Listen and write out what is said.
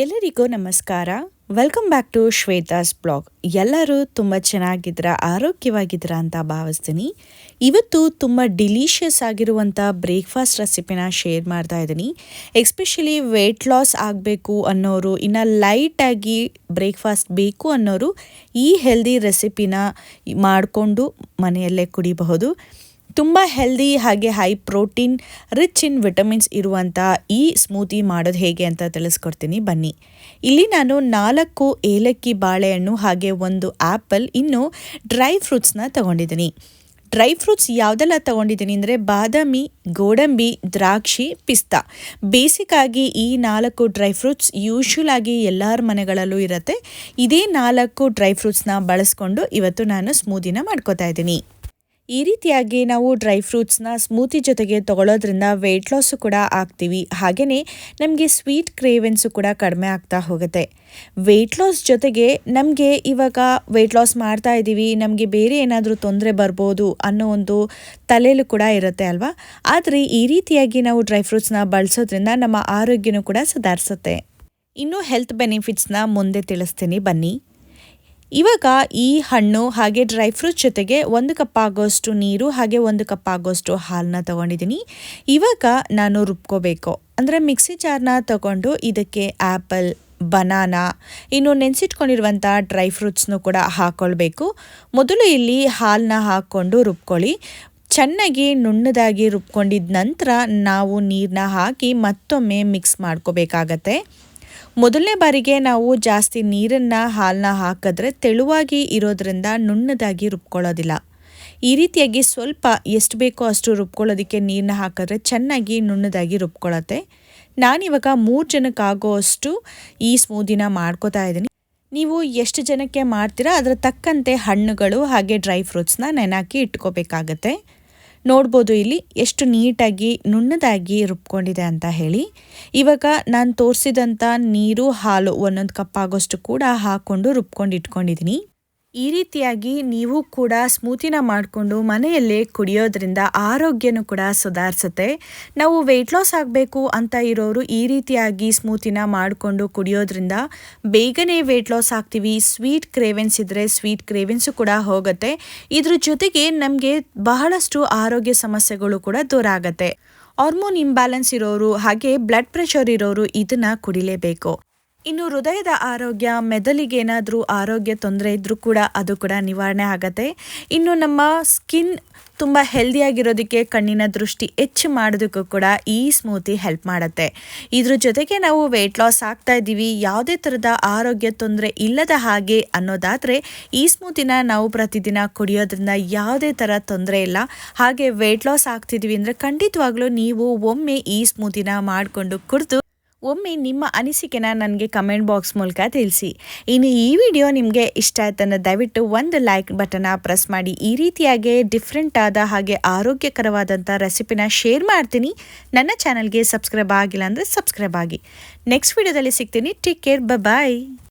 ಎಲ್ಲರಿಗೂ ನಮಸ್ಕಾರ. Welcome back to Shweta's blog. ಎಲ್ಲರೂ ತುಂಬ ಚೆನ್ನಾಗಿದ್ದೀರಾ, ಆರೋಗ್ಯವಾಗಿದ್ದೀರಾ ಅಂತ ಭಾವಿಸ್ತೀನಿ. ಇವತ್ತು ತುಂಬ ಡಿಲಿಷಿಯಸ್ ಆಗಿರುವಂಥ ಬ್ರೇಕ್ಫಾಸ್ಟ್ ರೆಸಿಪಿನ ಶೇರ್ ಮಾಡ್ತಾ ಇದ್ದೀನಿ. ಎಸ್ಪೆಷಲಿ ವೆಯ್ಟ್ ಲಾಸ್ ಆಗಬೇಕು ಅನ್ನೋರು, ಇನ್ನು ಲೈಟಾಗಿ ಬ್ರೇಕ್ಫಾಸ್ಟ್ ಬೇಕು ಅನ್ನೋರು ಈ ಹೆಲ್ದಿ ರೆಸಿಪಿನ ಮಾಡಿಕೊಂಡು ಮನೆಯಲ್ಲೇ ಕುಡಿಬಹುದು. ತುಂಬ ಹೆಲ್ದಿ ಹಾಗೆ high protein rich in vitamins ಇರುವಂಥ ಈ ಸ್ಮೂತಿ ಮಾಡೋದು ಹೇಗೆ ಅಂತ ತಿಳಿಸ್ಕೊಡ್ತೀನಿ ಬನ್ನಿ. ಇಲ್ಲಿ ನಾನು 4 ಏಲಕ್ಕಿ ಬಾಳೆಹಣ್ಣು ಹಾಗೆ 1 ಆ್ಯಪಲ್, ಇನ್ನು ಡ್ರೈ ಫ್ರೂಟ್ಸ್ನ ತಗೊಂಡಿದ್ದೀನಿ. ಡ್ರೈ ಫ್ರೂಟ್ಸ್ ಯಾವುದೆಲ್ಲ ತೊಗೊಂಡಿದ್ದೀನಿ ಅಂದರೆ ಬಾದಾಮಿ, ಗೋಡಂಬಿ, ದ್ರಾಕ್ಷಿ, ಪಿಸ್ತಾ. ಬೇಸಿಕ್ಕಾಗಿ ಈ 4 ಡ್ರೈ ಫ್ರೂಟ್ಸ್ ಯೂಶ್ವಲ್ ಆಗಿ ಎಲ್ಲರ ಮನೆಗಳಲ್ಲೂ ಇರುತ್ತೆ. ಇದೇ 4 ಡ್ರೈ ಫ್ರೂಟ್ಸ್ನ ಬಳಸ್ಕೊಂಡು ಇವತ್ತು ನಾನು ಸ್ಮೂದಿನ ಮಾಡ್ಕೋತಾ ಇದ್ದೀನಿ. ಈ ರೀತಿಯಾಗಿ ನಾವು ಡ್ರೈ ಫ್ರೂಟ್ಸ್ನ ಸ್ಮೂತಿ ಜೊತೆಗೆ ತೊಗೊಳ್ಳೋದ್ರಿಂದ ವೆಯ್ಟ್ ಲಾಸು ಕೂಡ ಆಗ್ತೀವಿ, ಹಾಗೆಯೇ ನಮಗೆ ಸ್ವೀಟ್ ಕ್ರೇವೆನ್ಸು ಕೂಡ ಕಡಿಮೆ ಆಗ್ತಾ ಹೋಗುತ್ತೆ. ವೆಯ್ಟ್ ಲಾಸ್ ಜೊತೆಗೆ ನಮಗೆ ಇವಾಗ ವೆಯ್ಟ್ ಲಾಸ್ ಮಾಡ್ತಾ ಇದ್ದೀವಿ, ನಮಗೆ ಬೇರೆ ಏನಾದರೂ ತೊಂದರೆ ಬರ್ಬೋದು ಅನ್ನೋ ಒಂದು ತಲೆಯಲ್ಲೂ ಕೂಡ ಇರುತ್ತೆ ಅಲ್ವಾ. ಆದರೆ ಈ ರೀತಿಯಾಗಿ ನಾವು ಡ್ರೈ ಫ್ರೂಟ್ಸ್ನ ಬಳಸೋದ್ರಿಂದ ನಮ್ಮ ಆರೋಗ್ಯನೂ ಕೂಡ ಸುಧಾರಿಸುತ್ತೆ. ಇನ್ನೂ ಹೆಲ್ತ್ ಬೆನಿಫಿಟ್ಸ್ನ ಮುಂದೆ ತಿಳಿಸ್ತೀನಿ ಬನ್ನಿ. ಇವಾಗ ಈ ಹಣ್ಣು ಹಾಗೆ ಡ್ರೈ ಫ್ರೂಟ್ಸ್ ಜೊತೆಗೆ 1 ಕಪ್ ಆಗೋಷ್ಟು ನೀರು ಹಾಗೆ 1 ಕಪ್ ಆಗೋಷ್ಟು ಹಾಲನ್ನ ತೊಗೊಂಡಿದ್ದೀನಿ. ಇವಾಗ ನಾನು ರುಬ್ಕೋಬೇಕು ಅಂದರೆ ಮಿಕ್ಸಿ ಜಾರ್ನ ತಗೊಂಡು ಇದಕ್ಕೆ ಆ್ಯಪಲ್, ಬನಾನಾ, ಇನ್ನು ನೆನೆಸಿಟ್ಕೊಂಡಿರುವಂಥ ಡ್ರೈ ಫ್ರೂಟ್ಸ್ನು ಕೂಡ ಹಾಕ್ಕೊಳ್ಬೇಕು. ಮೊದಲು ಇಲ್ಲಿ ಹಾಲನ್ನ ಹಾಕ್ಕೊಂಡು ರುಬ್ಕೊಳ್ಳಿ. ಚೆನ್ನಾಗಿ ನುಣ್ಣದಾಗಿ ರುಬ್ಕೊಂಡಿದ್ದ ನಂತರ ನಾವು ನೀರನ್ನ ಹಾಕಿ ಮತ್ತೊಮ್ಮೆ ಮಿಕ್ಸ್ ಮಾಡ್ಕೋಬೇಕಾಗತ್ತೆ. ಮೊದಲನೇ ಬಾರಿಗೆ ನಾವು ಜಾಸ್ತಿ ನೀರನ್ನು ಹಾಲನ್ನ ಹಾಕಿದ್ರೆ ತೆಳುವಾಗಿ ಇರೋದ್ರಿಂದ ನುಣ್ಣದಾಗಿ ರುಬ್ಕೊಳ್ಳೋದಿಲ್ಲ. ಈ ರೀತಿಯಾಗಿ ಸ್ವಲ್ಪ ಎಷ್ಟು ಬೇಕೋ ಅಷ್ಟು ರುಬ್ಕೊಳ್ಳೋದಕ್ಕೆ ನೀರನ್ನ ಹಾಕಿದ್ರೆ ಚೆನ್ನಾಗಿ ನುಣ್ಣದಾಗಿ ರುಬ್ಕೊಳ್ಳುತ್ತೆ. ನಾನಿವಾಗ 3 ಜನಕ್ಕಾಗೋ ಅಷ್ಟು ಈ ಸ್ಮೂದಿನ ಮಾಡ್ಕೋತಾ ಇದ್ದೀನಿ. ನೀವು ಎಷ್ಟು ಜನಕ್ಕೆ ಮಾಡ್ತೀರಾ ಅದರ ತಕ್ಕಂತೆ ಹಣ್ಣುಗಳು ಹಾಗೆ ಡ್ರೈ ಫ್ರೂಟ್ಸ್ನ ನೆನಾಕಿ ಇಟ್ಕೋಬೇಕಾಗತ್ತೆ. ನೋಡ್ಬೋದು ಇಲ್ಲಿ ಎಷ್ಟು ನೀಟಾಗಿ ನುಣ್ಣದಾಗಿ ರುಬ್ಕೊಂಡಿದೆ ಅಂತ ಹೇಳಿ. ಇವಾಗ ನಾನು ತೋರಿಸಿದಂಥ ನೀರು, ಹಾಲು 1 ಕಪ್ ಆಗೋಷ್ಟು ಕೂಡ ಹಾಕ್ಕೊಂಡು ರುಬ್ಕೊಂಡು ಇಟ್ಕೊಂಡಿದ್ದೀನಿ. ಈ ರೀತಿಯಾಗಿ ನೀವು ಕೂಡ ಸ್ಮೂತಿನ ಮಾಡಿಕೊಂಡು ಮನೆಯಲ್ಲೇ ಕುಡಿಯೋದ್ರಿಂದ ಆರೋಗ್ಯನೂ ಕೂಡ ಸುಧಾರಿಸುತ್ತೆ. ನಾವು ವೆಯ್ಟ್ ಲಾಸ್ ಆಗಬೇಕು ಅಂತ ಇರೋರು ಈ ರೀತಿಯಾಗಿ ಸ್ಮೂತಿನ ಮಾಡಿಕೊಂಡು ಕುಡಿಯೋದ್ರಿಂದ ಬೇಗನೆ ವೆಯ್ಟ್ ಲಾಸ್ ಆಗ್ತೀವಿ. ಸ್ವೀಟ್ ಕ್ರೇವೆನ್ಸ್ ಇದ್ದರೆ ಸ್ವೀಟ್ ಕ್ರೇವೆನ್ಸು ಕೂಡ ಹೋಗುತ್ತೆ. ಇದ್ರ ಜೊತೆಗೆ ನಮಗೆ ಬಹಳಷ್ಟು ಆರೋಗ್ಯ ಸಮಸ್ಯೆಗಳು ಕೂಡ ದೂರ ಆಗುತ್ತೆ. ಹಾರ್ಮೋನ್ ಇಂಬ್ಯಾಲೆನ್ಸ್ ಇರೋರು ಹಾಗೆ ಬ್ಲಡ್ ಪ್ರೆಷರ್ ಇರೋರು ಇದನ್ನು ಕುಡಿಲೇಬೇಕು. ಇನ್ನು ಹೃದಯದ ಆರೋಗ್ಯ, ಮೆದುಳಿಗೆ ಏನಾದರೂ ಆರೋಗ್ಯ ತೊಂದರೆ ಇದ್ದರೂ ಕೂಡ ಅದು ಕೂಡ ನಿವಾರಣೆ ಆಗುತ್ತೆ. ಇನ್ನು ನಮ್ಮ ಸ್ಕಿನ್ ತುಂಬ ಹೆಲ್ದಿಯಾಗಿರೋದಕ್ಕೆ, ಕಣ್ಣಿನ ದೃಷ್ಟಿ ಹೆಚ್ಚು ಮಾಡೋದಕ್ಕೂ ಕೂಡ ಈ ಸ್ಮೂತಿ ಹೆಲ್ಪ್ ಮಾಡುತ್ತೆ. ಇದ್ರ ಜೊತೆಗೆ ನಾವು ವೆಯ್ಟ್ ಲಾಸ್ ಆಗ್ತಾ ಇದ್ದೀವಿ, ಯಾವುದೇ ಥರದ ಆರೋಗ್ಯ ತೊಂದರೆ ಇಲ್ಲದ ಹಾಗೆ ಅನ್ನೋದಾದರೆ ಈ ಸ್ಮೂತಿನ ನಾವು ಪ್ರತಿದಿನ ಕುಡಿಯೋದ್ರಿಂದ ಯಾವುದೇ ಥರ ತೊಂದರೆ ಇಲ್ಲ. ಹಾಗೆ ವೆಯ್ಟ್ ಲಾಸ್ ಆಗ್ತಿದ್ದೀವಿ ಅಂದರೆ ಖಂಡಿತವಾಗ್ಲೂ ನೀವು ಒಮ್ಮೆ ಈ ಸ್ಮೂತಿನ ಮಾಡಿಕೊಂಡು ಕುಡಿದು ಒಮ್ಮೆ ನಿಮ್ಮ ಅನಿಸಿಕೆನ ನನಗೆ ಕಮೆಂಟ್ ಬಾಕ್ಸ್ ಮೂಲಕ ತಿಳಿಸಿ. ಇನ್ನು ಈ ವಿಡಿಯೋ ನಿಮಗೆ ಇಷ್ಟ ಆಯ್ತಂದ್ರೆ ದಯವಿಟ್ಟು 1 ಲೈಕ್ ಬಟನ್ನ ಪ್ರೆಸ್ ಮಾಡಿ. ಈ ರೀತಿಯಾಗಿ ಡಿಫ್ರೆಂಟ್ ಆದ ಹಾಗೆ ಆರೋಗ್ಯಕರವಾದಂಥ ರೆಸಿಪಿನ ಶೇರ್ ಮಾಡ್ತೀನಿ. ನನ್ನ ಚಾನಲ್ಗೆ ಸಬ್ಸ್ಕ್ರೈಬ್ ಆಗಿಲ್ಲ ಅಂದರೆ ಸಬ್ಸ್ಕ್ರೈಬ್ ಆಗಿ. ನೆಕ್ಸ್ಟ್ ವಿಡಿಯೋದಲ್ಲಿ ಸಿಗ್ತೀನಿ. ಟೇಕ್ ಕೇರ್, ಬಾಯ್.